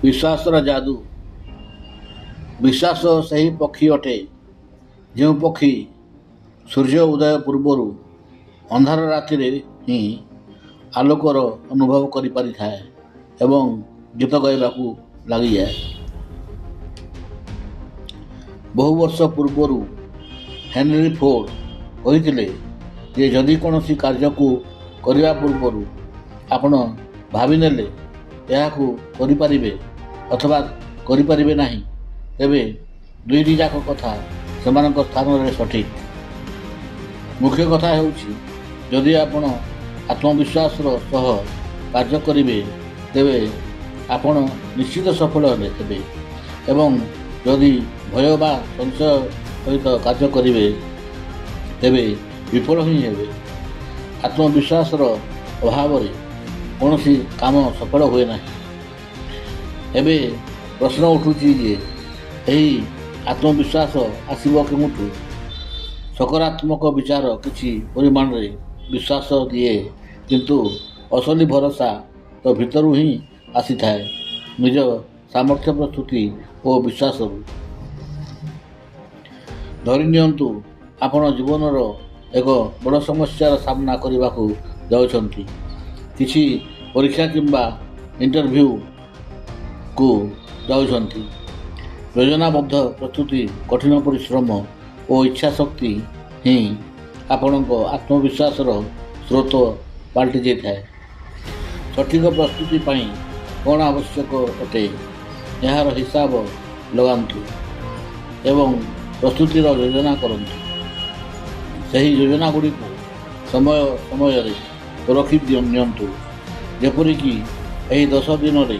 ବିଶ୍ୱାସର ଯାଦୁ। ବିଶ୍ୱାସ ସେହି ପକ୍ଷୀ ଅଟେ ଯେଉଁ ପକ୍ଷୀ ସୂର୍ଯ୍ୟ ଉଦୟ ପୂର୍ବରୁ ଅନ୍ଧାର ରାତିରେ ହିଁ ଆଲୋକର ଅନୁଭବ କରିପାରିଥାଏ ଏବଂ ଗୀତ ଗାଇବାକୁ ଲାଗିଯାଏ। ବହୁ ବର୍ଷ ପୂର୍ବରୁ ହେନରୀ ଫୋର୍ଡ କହିଥିଲେ ଯେ ଯଦି କୌଣସି କାର୍ଯ୍ୟକୁ କରିବା ପୂର୍ବରୁ ଆପଣ ଭାବିନେଲେ ଏହାକୁ କରିପାରିବେ ଅଥବା କରିପାରିବେ ନାହିଁ, ତେବେ ଦୁଇଟି ଯାକ କଥା ସେମାନଙ୍କ ସ୍ଥାନରେ ସଠିକ୍। ମୁଖ୍ୟ କଥା ହେଉଛି ଯଦି ଆପଣ ଆତ୍ମବିଶ୍ୱାସର ସହ କାର୍ଯ୍ୟ କରିବେ ତେବେ ଆପଣ ନିଶ୍ଚିତ ସଫଳ ହେବେ ଏବଂ ଯଦି ଭୟ ବା ସଂଶୟ ସହିତ କାର୍ଯ୍ୟ କରିବେ ତେବେ ବିଫଳ ହିଁ ହେବେ। ଆତ୍ମବିଶ୍ୱାସର ଅଭାବରେ କୌଣସି କାମ ସଫଳ ହୁଏ ନାହିଁ। ଏବେ ପ୍ରଶ୍ନ ଉଠୁଛି ଯେ ଏହି ଆତ୍ମବିଶ୍ୱାସ ଆସିବ କେଉଁଠୁ? ସକାରାତ୍ମକ ବିଚାର କିଛି ପରିମାଣରେ ବିଶ୍ୱାସ ଦିଏ, କିନ୍ତୁ ଅସଲି ଭରସା ତ ଭିତରୁ ହିଁ ଆସିଥାଏ, ନିଜ ସାମର୍ଥ୍ୟ ପ୍ରସ୍ତୁତି ଓ ବିଶ୍ୱାସରୁ। ଧରିନିଅନ୍ତୁ ଆପଣ ଜୀବନର ଏକ ବଡ଼ ସମସ୍ୟାର ସାମ୍ନା କରିବାକୁ ଯାଉଛନ୍ତି। କିଛି ପରୀକ୍ଷା କିମ୍ବା ଇଣ୍ଟରଭ୍ୟୁକୁ ଯାଉଛନ୍ତି। ଯୋଜନାବଦ୍ଧ ପ୍ରସ୍ତୁତି, କଠିନ ପରିଶ୍ରମ ଓ ଇଚ୍ଛାଶକ୍ତି ହିଁ ଆପଣଙ୍କ ଆତ୍ମବିଶ୍ୱାସର ସ୍ରୋତ ପାଲଟି ଯାଇଥାଏ। ସଠିକ ପ୍ରସ୍ତୁତି ପାଇଁ କ'ଣ ଆବଶ୍ୟକ ଅଟେ ଏହାର ହିସାବ ଲଗାନ୍ତୁ ଏବଂ ପ୍ରସ୍ତୁତିର ଯୋଜନା କରନ୍ତୁ। ସେହି ଯୋଜନାଗୁଡ଼ିକୁ ସମୟ ସମୟରେ ପରଖି ନିଅନ୍ତୁ, ଯେପରିକି ଏହି 10 ଦିନରେ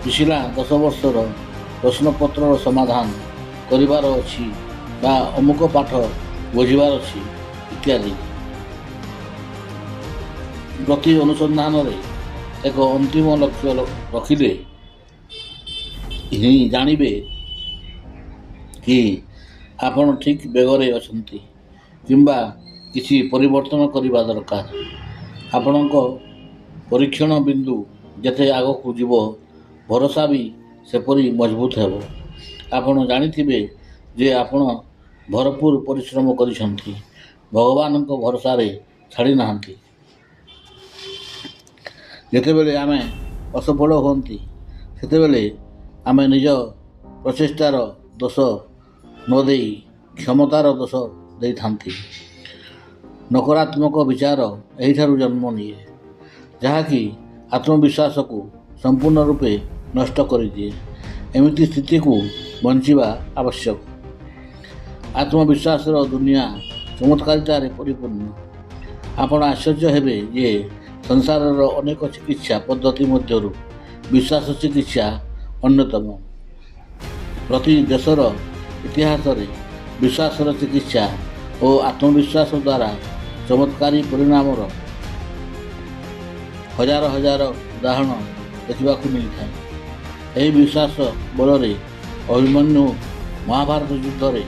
ପିଛିଲା 10 ବର୍ଷର ପ୍ରଶ୍ନପତ୍ରର ସମାଧାନ କରିବାର ଅଛି ବା ଅମୁକ ପାଠ ବୁଝିବାର ଅଛି ଇତ୍ୟାଦି। ପ୍ରତି ଅନୁସନ୍ଧାନରେ ଏକ ଅନ୍ତିମ ଲକ୍ଷ୍ୟ ରଖିଲେ ହିଁ ଜାଣିବେ କି ଆପଣ ଠିକ୍ ବେଗରେ ଅଛନ୍ତି କିମ୍ବା କିଛି ପରିବର୍ତ୍ତନ କରିବା ଦରକାର। ଆପଣଙ୍କ ପରୀକ୍ଷଣ ବିନ୍ଦୁ ଯେତେ ଆଗକୁ ଯିବ, ଭରସା ବି ସେପରି ମଜବୁତ ହେବ। ଆପଣ ଜାଣିଥିବେ ଯେ ଆପଣ ଭରପୂର ପରିଶ୍ରମ କରିଛନ୍ତି, ଭଗବାନଙ୍କ ଭରସାରେ ଛାଡ଼ି ନାହାନ୍ତି। ଯେତେବେଳେ ଆମେ ଅସଫଳ ହୁଅନ୍ତି ସେତେବେଳେ ଆମେ ନିଜ ପ୍ରଚେଷ୍ଟାର ଦୋଷ ନ ଦେଇ କ୍ଷମତାର ଦୋଷ ଦେଇଥାନ୍ତି। ନକାରାତ୍ମକ ବିଚାର ଏହିଠାରୁ ଜନ୍ମ ନିଏ, ଯାହାକି ଆତ୍ମବିଶ୍ୱାସକୁ ସମ୍ପୂର୍ଣ୍ଣ ରୂପେ ନଷ୍ଟ କରିଦିଏ। ଏମିତି ସ୍ଥିତିକୁ ବଞ୍ଚିବା ଆବଶ୍ୟକ। ଆତ୍ମବିଶ୍ୱାସର ଦୁନିଆ ଚମତ୍କାରିତାରେ ପରିପୂର୍ଣ୍ଣ। ଆପଣ ଆଶ୍ଚର୍ଯ୍ୟ ହେବେ ଯେ ସଂସାରର ଅନେକ ଚିକିତ୍ସା ପଦ୍ଧତି ମଧ୍ୟରୁ ବିଶ୍ୱାସ ଚିକିତ୍ସା ଅନ୍ୟତମ। ପ୍ରତି ଦେଶର ଇତିହାସରେ ବିଶ୍ୱାସର ଚିକିତ୍ସା ଓ ଆତ୍ମବିଶ୍ୱାସ ଦ୍ୱାରା ଚମତ୍କାରୀ ପରିଣାମର ହଜାର ହଜାର ଉଦାହରଣ ଦେଖିବାକୁ ମିଳିଥାଏ। ଏହି ବିଶ୍ୱାସ ବଳରେ ଅଭିମନ୍ୟୁ ମହାଭାରତ ଯୁଦ୍ଧରେ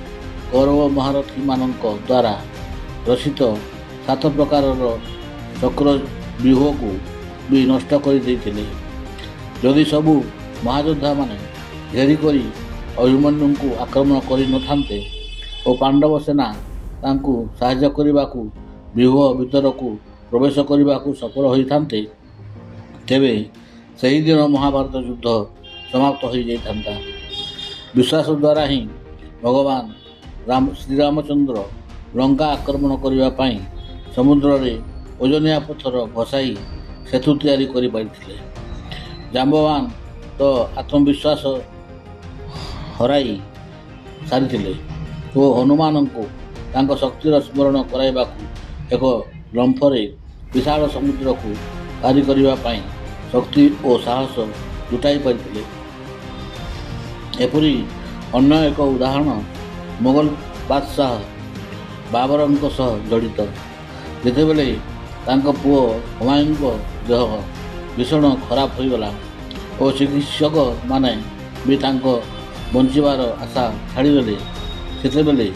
କୌରବ ମହାରଥୀମାନଙ୍କ ଦ୍ୱାରା ରଚିତ 7 ପ୍ରକାରର ଚକ୍ରବ୍ୟୂହକୁ ବି ନଷ୍ଟ କରିଦେଇଥିଲେ। ଯଦି ସବୁ ମହାଯୋଦ୍ଧାମାନେ ଘେରି କରି ଅଭିମନ୍ୟୁଙ୍କୁ ଆକ୍ରମଣ କରିନଥାନ୍ତେ ଓ ପାଣ୍ଡବ ସେନା ତାଙ୍କୁ ସାହାଯ୍ୟ କରିବାକୁ ବ୍ୟୁହ ଭିତରକୁ ପ୍ରବେଶ କରିବାକୁ ସଫଳ ହୋଇଥାନ୍ତେ, ତେବେ ସେହିଦିନ ମହାଭାରତ ଯୁଦ୍ଧ ସମାପ୍ତ ହୋଇଯାଇଥାନ୍ତା। ବିଶ୍ୱାସ ଦ୍ୱାରା ହିଁ ଭଗବାନ ଶ୍ରୀରାମଚନ୍ଦ୍ର ଲଙ୍କା ଆକ୍ରମଣ କରିବା ପାଇଁ ସମୁଦ୍ରରେ ଓଜନିଆ ପଥର ଭସାଇ ସେତୁ ତିଆରି କରିପାରିଥିଲେ। ଜାମ୍ବବାନ ତ ଆତ୍ମବିଶ୍ୱାସ ହରାଇ ସାରିଥିଲେ ଓ ହନୁମାନଙ୍କୁ ତାଙ୍କ ଶକ୍ତିର ସ୍ମରଣ କରାଇବାକୁ ଏକ ଲମ୍ଫରେ ବିଶାଳ ସମୁଦ୍ରକୁ ପାରି କରିବା ପାଇଁ ଶକ୍ତି ଓ ସାହସ ଜୁଟାଇ ପାରିଥିଲେ। ଏପରି ଅନ୍ୟ ଏକ ଉଦାହରଣ ମୋଗଲ ବାଦଶାହ ବାବରଙ୍କ ସହ ଜଡ଼ିତ। ଯେତେବେଳେ ତାଙ୍କ ପୁଅ ହୁମାୟୁଁଙ୍କ ଦେହ ଭୀଷଣ ଖରାପ ହୋଇଗଲା ଓ ଚିକିତ୍ସକମାନେ ବି ତାଙ୍କ ବଞ୍ଚିବାର ଆଶା ଛାଡ଼ିଦେଲେ, ସେତେବେଳେ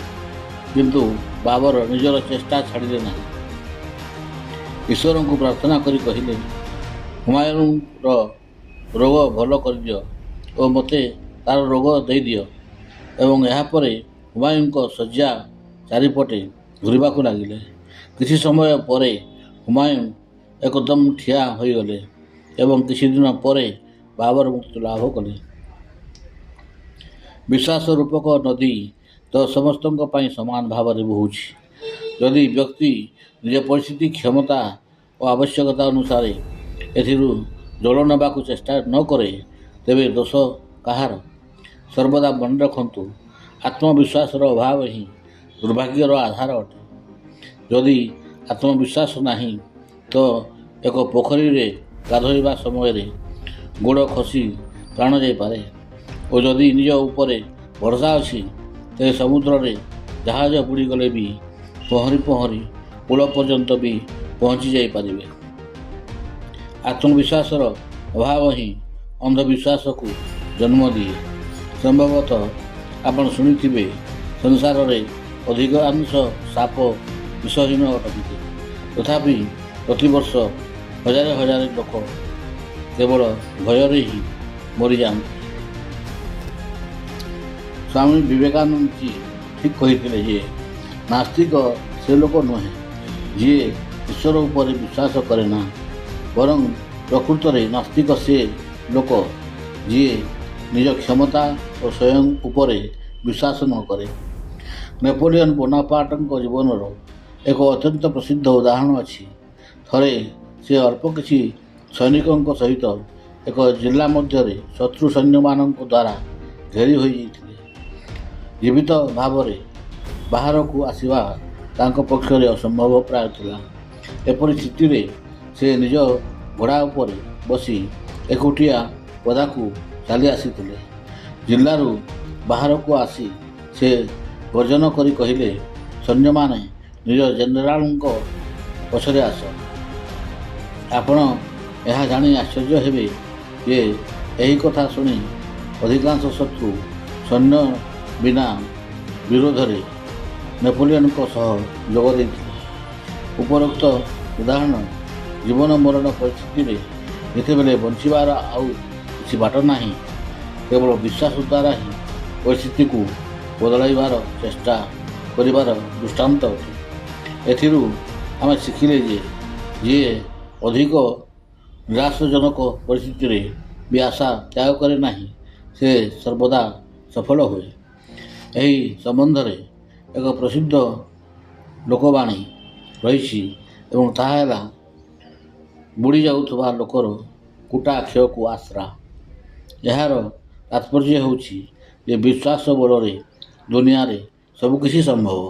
କିନ୍ତୁ ବାବର ନିଜର ଚେଷ୍ଟା ଛାଡ଼ିଲେ ନାହିଁ। ଈଶ୍ୱରଙ୍କୁ ପ୍ରାର୍ଥନା କରି କହିଲେ, ହୁମାୟୁଁର ରୋଗ ଭଲ କରିଦିଅ ଓ ମୋତେ ତା'ର ରୋଗ ଦେଇଦିଅ। ଏବଂ ଏହାପରେ ହୁମାୟୁଁଙ୍କ ଶଯ୍ୟା ଚାରିପଟେ ଘୂରିବାକୁ ଲାଗିଲେ। କିଛି ସମୟ ପରେ ହୁମାୟୁଁ ଏକଦମ୍ ଠିଆ ହୋଇଗଲେ ଏବଂ କିଛି ଦିନ ପରେ ବାବର ମୃତ୍ୟୁ ଲାଭ କଲେ। ବିଶ୍ୱାସ ରୂପକ ନଦୀ ତ ସମସ୍ତଙ୍କ ପାଇଁ ସମାନ ଭାବରେ ବହୁଛି। ଯଦି ବ୍ୟକ୍ତି ନିଜ ପରିସ୍ଥିତି, କ୍ଷମତା ଓ ଆବଶ୍ୟକତା ଅନୁସାରେ ଏଥିରୁ ଜଳ ନେବାକୁ ଚେଷ୍ଟା ନ କରେ, ତେବେ ଦୋଷ କାହାର? ସର୍ବଦା ମନେ ରଖନ୍ତୁ, ଆତ୍ମବିଶ୍ୱାସର ଅଭାବ ହିଁ ଦୁର୍ଭାଗ୍ୟର ଆଧାର ଅଟେ। ଯଦି ଆତ୍ମବିଶ୍ୱାସ ନାହିଁ, ତ ଏକ ପୋଖରୀରେ ଗାଧୋଇବା ସମୟରେ ଗୋଡ଼ ଖସି ପ୍ରାଣ ଯାଇପାରେ ଓ ଯଦି ନିଜ ଉପରେ ଭରସା ଅଛି, ତେବେ ସମୁଦ୍ରରେ ଜାହାଜ ବୁଡ଼ିଗଲେ ବି ପହଁରି ପହଁରି କୂଳ ପର୍ଯ୍ୟନ୍ତ ବି ପହଞ୍ଚି ଯାଇପାରିବେ। ଆତ୍ମବିଶ୍ୱାସର ଅଭାବ ହିଁ ଅନ୍ଧବିଶ୍ୱାସକୁ ଜନ୍ମ ଦିଏ। ସମ୍ଭବତଃ ଆପଣ ଶୁଣିଥିବେ, ସଂସାରରେ ଅଧିକାଂଶ ସାପ ବିଷହୀନ ଅଟନ୍ତି, ତଥାପି ପ୍ରତିବର୍ଷ ହଜାର ହଜାର ଲୋକ କେବଳ ଭୟରେ ହିଁ ମରିଯାଆନ୍ତି। ସ୍ୱାମୀ ବିବେକାନନ୍ଦଜୀ ଠିକ୍ କହିଥିଲେ ଯେ ନାସ୍ତିକ ସେ ଲୋକ ନୁହେଁ ଯିଏ ଈଶ୍ୱର ଉପରେ ବିଶ୍ୱାସ କରେ ନା, ବରଂ ପ୍ରକୃତରେ ନାସ୍ତିକ ସେ ଲୋକ ଯିଏ ନିଜ କ୍ଷମତା ଓ ସ୍ୱୟଂ ଉପରେ ବିଶ୍ୱାସ ନ କରେ। ନେପୋଲିଅନ ବୋନାପାର୍ଟଙ୍କ ଜୀବନର ଏକ ଅତ୍ୟନ୍ତ ପ୍ରସିଦ୍ଧ ଉଦାହରଣ ଅଛି। ଥରେ ସେ ଅଳ୍ପ କିଛି ସୈନିକଙ୍କ ସହିତ ଏକ ଜିଲ୍ଲା ମଧ୍ୟରେ ଶତ୍ରୁ ସୈନ୍ୟମାନଙ୍କ ଦ୍ୱାରା ଘେରି ହୋଇଯାଇଥିଲେ। ଜୀବିତ ଭାବରେ ବାହାରକୁ ଆସିବା ତାଙ୍କ ପକ୍ଷରେ ଅସମ୍ଭବ ପ୍ରାୟ ଥିଲା। ଏପରି ସ୍ଥିତିରେ ସେ ନିଜ ଘୋଡ଼ା ଉପରେ ବସି ଏକୁଟିଆ ପଦାକୁ ଚାଲି ଆସିଥିଲେ। ଜିଲ୍ଲାରୁ ବାହାରକୁ ଆସି ସେ ଗର୍ଜନ କରି କହିଲେ, ସୈନ୍ୟମାନେ, ନିଜ ଜେନେରାଲଙ୍କ ପଛରେ ଆସ। ଆପଣ ଏହା ଜାଣି ଆଶ୍ଚର୍ଯ୍ୟ ହେବେ ଯେ ଏହି କଥା ଶୁଣି ଅଧିକାଂଶ ଶତ୍ରୁ ସୈନ୍ୟ ବିନା ବିରୋଧରେ ନେପୋଲିଅନଙ୍କ ସହ ଯୋଗ ଦେଇଥିଲେ। ଉପରୋକ୍ତ ଉଦାହରଣ ଜୀବନ ମରଣ ପରିସ୍ଥିତିରେ ଯେତେବେଳେ ବଞ୍ଚିବାର ଆଉ କିଛି ବାଟ ନାହିଁ, କେବଳ ବିଶ୍ୱାସ ଦ୍ୱାରା ହିଁ ପରିସ୍ଥିତିକୁ ବଦଳାଇବାର ଚେଷ୍ଟା କରିବାର ଦୃଷ୍ଟାନ୍ତ ଅଟେ। ଏଥିରୁ ଆମେ ଶିଖିଲେ ଯେ ଯିଏ ଅଧିକ ନିରାଶଜନକ ପରିସ୍ଥିତିରେ ବି ଆଶା ତ୍ୟାଗ କରେ ନାହିଁ, ସେ ସର୍ବଦା ସଫଳ ହୁଏ। ଏହି ସମ୍ବନ୍ଧରେ ଏକ ପ୍ରସିଦ୍ଧ ଲୋକବାଣୀ ରହିଛି ଏବଂ ତାହା ହେଲା, ବୁଡ଼ି ଯାଉଥିବା ଲୋକର କୁଟା କ୍ଷୟକୁ ଆଶ୍ରା। ଏହାର ତାତ୍ପର୍ଯ୍ୟ ହେଉଛି ଯେ ବିଶ୍ୱାସ ବଳରେ ଦୁନିଆରେ ସବୁକିଛି ସମ୍ଭବ।